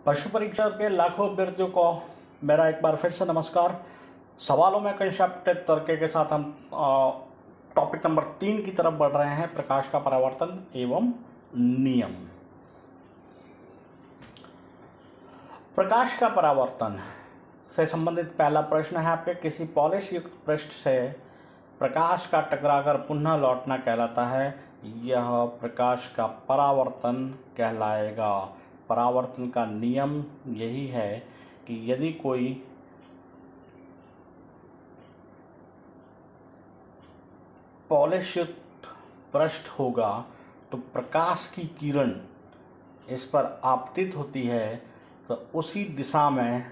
पशु परीक्षण के लाखों अभ्यर्थियों को मेरा एक बार फिर से नमस्कार। सवालों में कंसेप्ट तरीके के साथ हम टॉपिक नंबर 3 की तरफ बढ़ रहे हैं, प्रकाश का परावर्तन एवं नियम। प्रकाश का परावर्तन से संबंधित पहला प्रश्न है आपके, किसी पॉलिश युक्त पृष्ठ से प्रकाश का टकराकर पुनः लौटना कहलाता है, यह प्रकाश का परावर्तन कहलाएगा। परावर्तन का नियम यही है कि यदि कोई पॉलिश युक्त पृष्ठ होगा तो प्रकाश की किरण इस पर आपतित होती है तो उसी दिशा में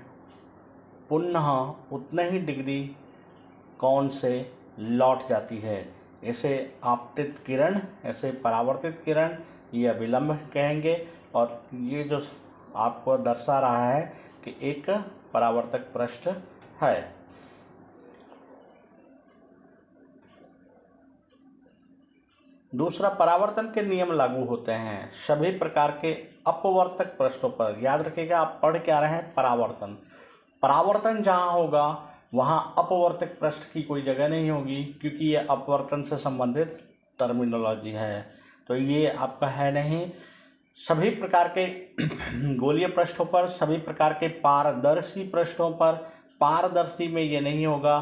पुनः उतने ही डिग्री कोण से लौट जाती है। इसे आपतित किरण, ऐसे परावर्तित किरण या विलंब कहेंगे। और ये जो आपको दर्शा रहा है कि एक परावर्तक पृष्ठ है। दूसरा, परावर्तन के नियम लागू होते हैं सभी प्रकार के अपवर्तक पृष्ठों पर। याद रखिएगा, आप पढ़ क्या रहे हैं, परावर्तन। परावर्तन जहां होगा वहां अपवर्तक पृष्ठ की कोई जगह नहीं होगी, क्योंकि ये अपवर्तन से संबंधित टर्मिनोलॉजी है, तो ये आपका है नहीं। सभी प्रकार के गोलीय पृष्ठों पर, सभी प्रकार के पारदर्शी पृष्ठों पर, पारदर्शी में ये नहीं होगा।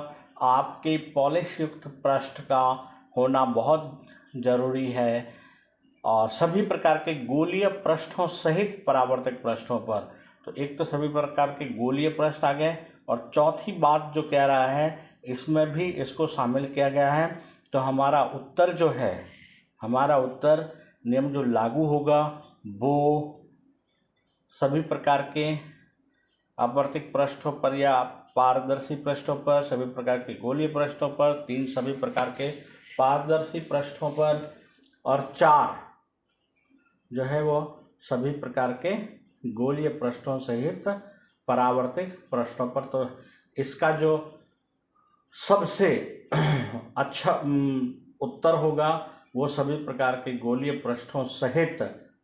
आपके पॉलिश युक्त पृष्ठ का होना बहुत जरूरी है। और सभी प्रकार के गोलीय पृष्ठों सहित परावर्तक पृष्ठों पर, तो एक तो सभी प्रकार के गोलीय पृष्ठ आ गए, और चौथी बात जो कह रहा है इसमें भी इसको शामिल किया गया है। तो हमारा उत्तर जो है, हमारा उत्तर नियम जो लागू होगा वो सभी प्रकार के अपवर्तक पृष्ठों पर या पारदर्शी पृष्ठों पर, सभी प्रकार के गोलीय पृष्ठों पर, 3 सभी प्रकार के पारदर्शी पृष्ठों पर, और 4 जो है वो सभी प्रकार के गोलीय पृष्ठों सहित परावर्तक पृष्ठों पर। तो इसका जो सबसे अच्छा उत्तर होगा वो सभी प्रकार के गोलीय पृष्ठों सहित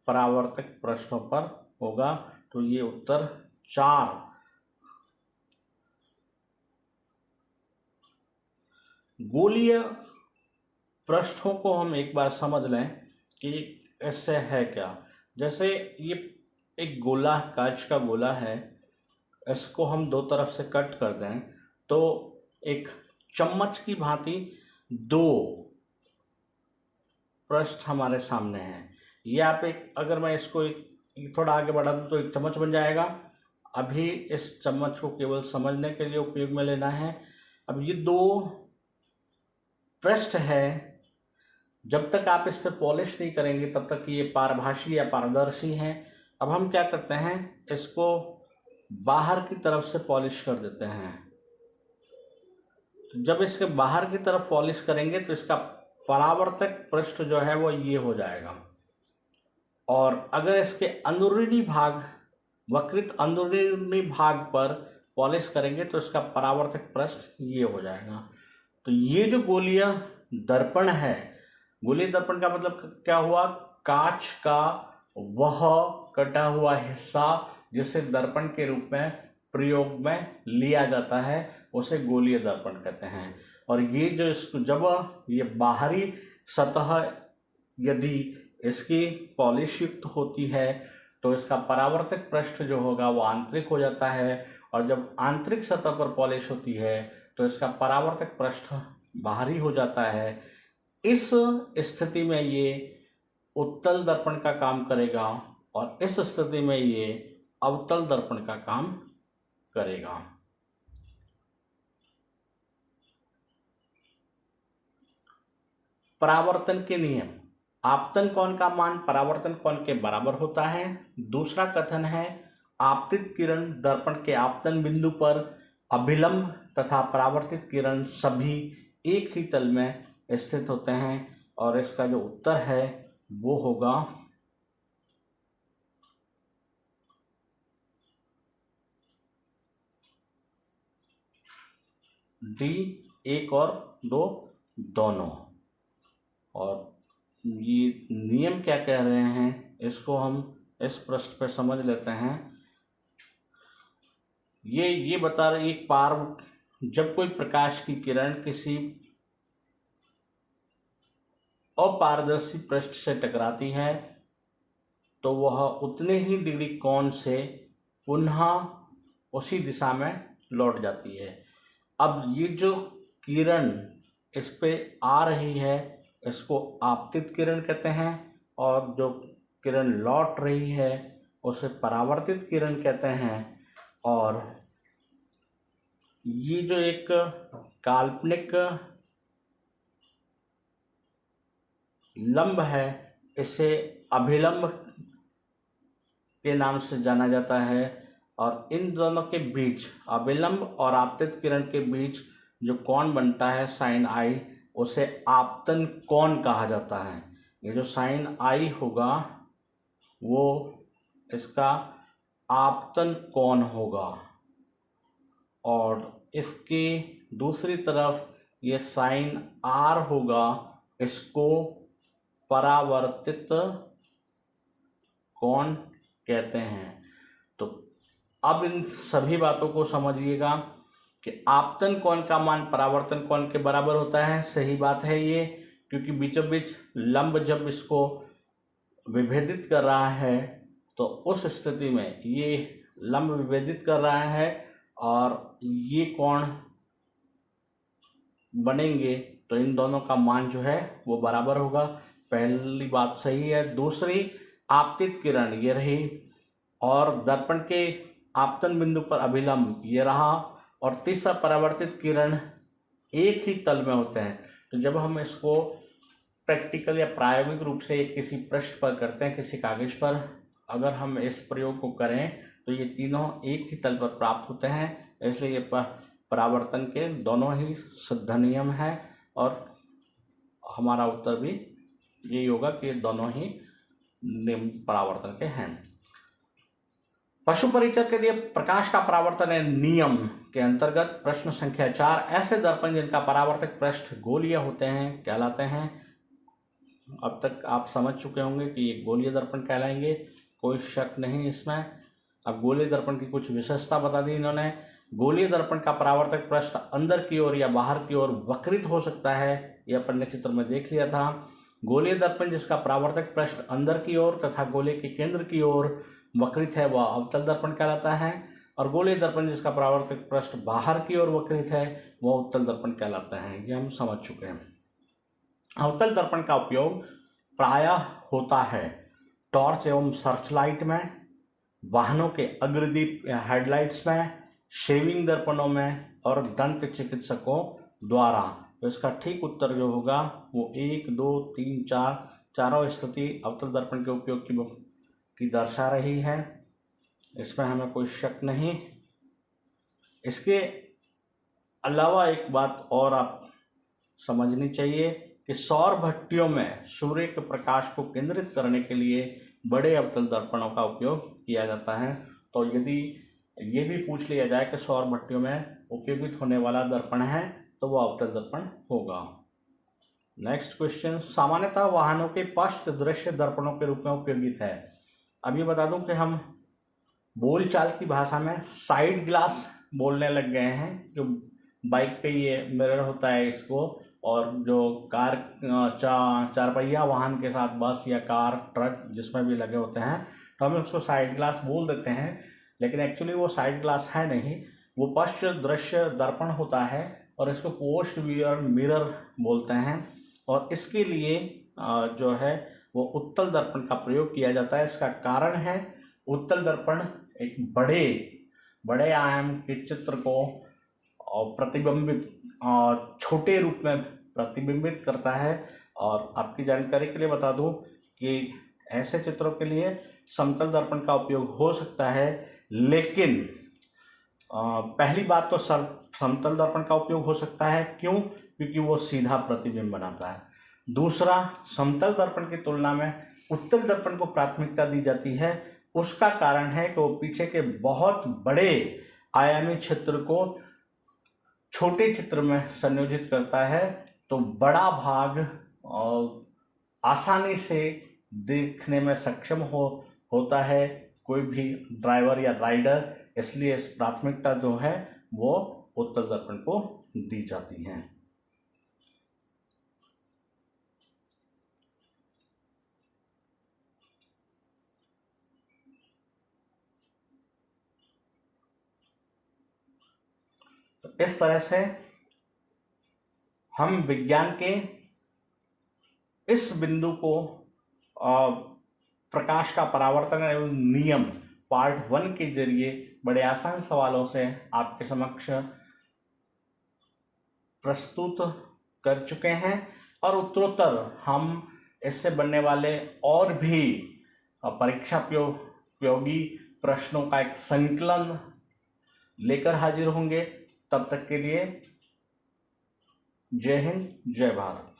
परावर्तक पृष्ठों पर होगा। तो ये उत्तर 4। गोलीय पृष्ठों को हम एक बार समझ लें कि इससे है क्या। जैसे ये एक गोला, कांच का गोला है, इसको हम 2 तरफ से कट कर दें तो एक चम्मच की भांति 2 पृष्ठ हमारे सामने हैं। ये आप एक, अगर मैं इसको एक थोड़ा आगे बढ़ा दूं तो एक चम्मच बन जाएगा। अभी इस चम्मच को केवल समझने के लिए उपयोग में लेना है। अब ये 2 पृष्ठ है, जब तक आप इस पर पॉलिश नहीं करेंगे तब तक ये पारभासी या पारदर्शी हैं। अब हम क्या करते हैं, इसको बाहर की तरफ से पॉलिश कर देते हैं। तो जब इसके बाहर की तरफ पॉलिश करेंगे तो इसका परावर्तक पृष्ठ जो है वो ये हो जाएगा। और अगर इसके अंदरूनी भाग, वक्रित अंदरूनी भाग पर पॉलिश करेंगे तो इसका परावर्तक पृष्ठ ये हो जाएगा। तो ये जो गोलीय दर्पण है, गोलीय दर्पण का मतलब क्या हुआ, कांच का वह कटा हुआ हिस्सा जिसे दर्पण के रूप में प्रयोग में लिया जाता है उसे गोलीय दर्पण कहते हैं। और ये जो इसको, जब ये बाहरी सतह यदि इसकी पॉलिश युक्त होती है तो इसका परावर्तक पृष्ठ जो होगा वो आंतरिक हो जाता है, और जब आंतरिक सतह पर पॉलिश होती है तो इसका परावर्तक पृष्ठ बाहरी हो जाता है। इस स्थिति में ये उत्तल दर्पण का काम करेगा और इस स्थिति में ये अवतल दर्पण का काम करेगा। परावर्तन के नियम। आपतन कोण का मान परावर्तन कोण के बराबर होता है। दूसरा कथन है, आपतित किरण दर्पण के आपतन बिंदु पर अभिलंब तथा परावर्तित किरण सभी एक ही तल में स्थित होते हैं। और इसका जो उत्तर है वो होगा डी, 1 और 2 दोनों। और ये नियम क्या कह रहे हैं इसको हम इस पृष्ठ पर समझ लेते हैं। ये बता रहे एक पार जब कोई प्रकाश की किरण किसी अपारदर्शी पृष्ठ से टकराती है तो वह उतने ही डिग्री कोण से पुनः उसी दिशा में लौट जाती है। अब ये जो किरण इस पे आ रही है इसको आपतित किरण कहते हैं, और जो किरण लौट रही है उसे परावर्तित किरण कहते हैं। और ये जो एक काल्पनिक लंब है इसे अभिलंब के नाम से जाना जाता है। और इन दोनों के बीच, अभिलंब और आपतित किरण के बीच जो कोण बनता है साइन आई, उसे आपतन कोण कहा जाता है। ये जो साइन आई होगा वो इसका आपतन कोण होगा, और इसकी दूसरी तरफ ये साइन आर होगा, इसको परावर्तित कोण कहते हैं। तो अब इन सभी बातों को समझिएगा कि आपतन कोण का मान परावर्तन कोण के बराबर होता है। सही बात है ये, क्योंकि बीचों बीच लंब जब इसको विभेदित कर रहा है तो उस स्थिति में ये लंब विभेदित कर रहा है और ये कोण बनेंगे तो इन दोनों का मान जो है वो बराबर होगा। पहली बात सही है। दूसरी, आपतित किरण ये रही और दर्पण के आपतन बिंदु पर अभिलंब ये रहा, और तीसरा परावर्तित किरण एक ही तल में होते हैं। तो जब हम इसको प्रैक्टिकल या प्रायोगिक रूप से किसी पृष्ठ पर करते हैं, किसी कागज पर, अगर हम इस प्रयोग को करें तो ये तीनों एक ही तल पर प्राप्त होते हैं। इसलिए ये परावर्तन के दोनों ही सिद्ध नियम है, और हमारा उत्तर भी यही होगा कि दोनों ही नियम परावर्तन के हैं। पशु परिचय के लिए प्रकाश का परावर्तन है नियम के अंतर्गत प्रश्न संख्या 4, ऐसे दर्पण जिनका परावर्तक पृष्ठ गोलीय होते हैं कहलाते हैं। अब तक आप समझ चुके होंगे कि ये गोलीय दर्पण कहलाएंगे, कोई शक नहीं इसमें। अब गोलीय दर्पण की कुछ विशेषता बता दी इन्होंने। गोलीय दर्पण का परावर्तक पृष्ठ अंदर की ओर या बाहर की ओर वक्रित हो सकता है, यह अपन ने चित्र में देख लिया था। गोलीय दर्पण जिसका परावर्तक पृष्ठ अंदर की ओर तथा गोले के केंद्र की ओर वक्रित है वह अवतल दर्पण कहलाता है, और गोलीय दर्पण जिसका परावर्तक पृष्ठ बाहर की ओर वक्रित है वह उत्तल दर्पण कहलाता है। ये हम समझ चुके हैं। अवतल दर्पण का उपयोग प्रायः होता है टॉर्च एवं सर्चलाइट में, वाहनों के अग्रदीप या हेडलाइट्स में, शेविंग दर्पणों में और दंत चिकित्सकों द्वारा। तो इसका ठीक उत्तर जो होगा वो 1, 2, 3, 4 चारों स्थिति अवतल दर्पण के उपयोग की दर्शा रही है। इसमें हमें कोई शक नहीं। इसके अलावा एक बात और आप समझनी चाहिए कि सौर भट्टियों में सूर्य के प्रकाश को केंद्रित करने के लिए बड़े अवतल दर्पणों का उपयोग किया जाता है। तो यदि ये भी पूछ लिया जाए कि सौर भट्टियों में उपयोगित होने वाला दर्पण है तो वो अवतल दर्पण होगा। नेक्स्ट क्वेश्चन, सामान्यतः वाहनों के पश्च दृश्य दर्पणों के रूप में उपयोगित है। अब ये बता दूं कि हम बोलचाल की भाषा में साइड ग्लास बोलने लग गए हैं। जो बाइक पे ये मिरर होता है इसको, और जो कार चार पहिया वाहन के साथ बस या कार ट्रक जिसमें भी लगे होते हैं तो हम उसको साइड ग्लास बोल देते हैं, लेकिन एक्चुअली वो साइड ग्लास है नहीं, वो पश्च दृश्य दर्पण होता है और इसको पोस्ट व्यूअर मिरर बोलते हैं। और इसके लिए जो है वो उत्तल दर्पण का प्रयोग किया जाता है। इसका कारण है उत्तल दर्पण एक बड़े आयाम के चित्र को प्रतिबिंबित छोटे रूप में प्रतिबिंबित करता है। और आपकी जानकारी के लिए बता दूं कि ऐसे चित्रों के लिए समतल दर्पण का उपयोग हो सकता है, लेकिन पहली बात तो समतल दर्पण का उपयोग हो सकता है। क्यों? क्योंकि वो सीधा प्रतिबिंब बनाता है। दूसरा, समतल दर्पण की तुलना में उत्तल दर्पण को प्राथमिकता दी जाती है। उसका कारण है कि वो पीछे के बहुत बड़े आयामी क्षेत्र को छोटे चित्र में संयोजित करता है, तो बड़ा भाग आसानी से देखने में सक्षम होता है। कोई भी ड्राइवर या राइडर, इसलिए इस प्राथमिकता जो है वो उत्तर दर्पण को दी जाती है। तो इस तरह से हम विज्ञान के इस बिंदु को प्रकाश का परावर्तन एवं नियम पार्ट 1 के जरिए बड़े आसान सवालों से आपके समक्ष प्रस्तुत कर चुके हैं और उत्तरोत्तर हम इससे बनने वाले और भी परीक्षा उपयोगी प्रश्नों का एक संकलन लेकर हाजिर होंगे। तब तक के लिए जय हिंद, जय भारत।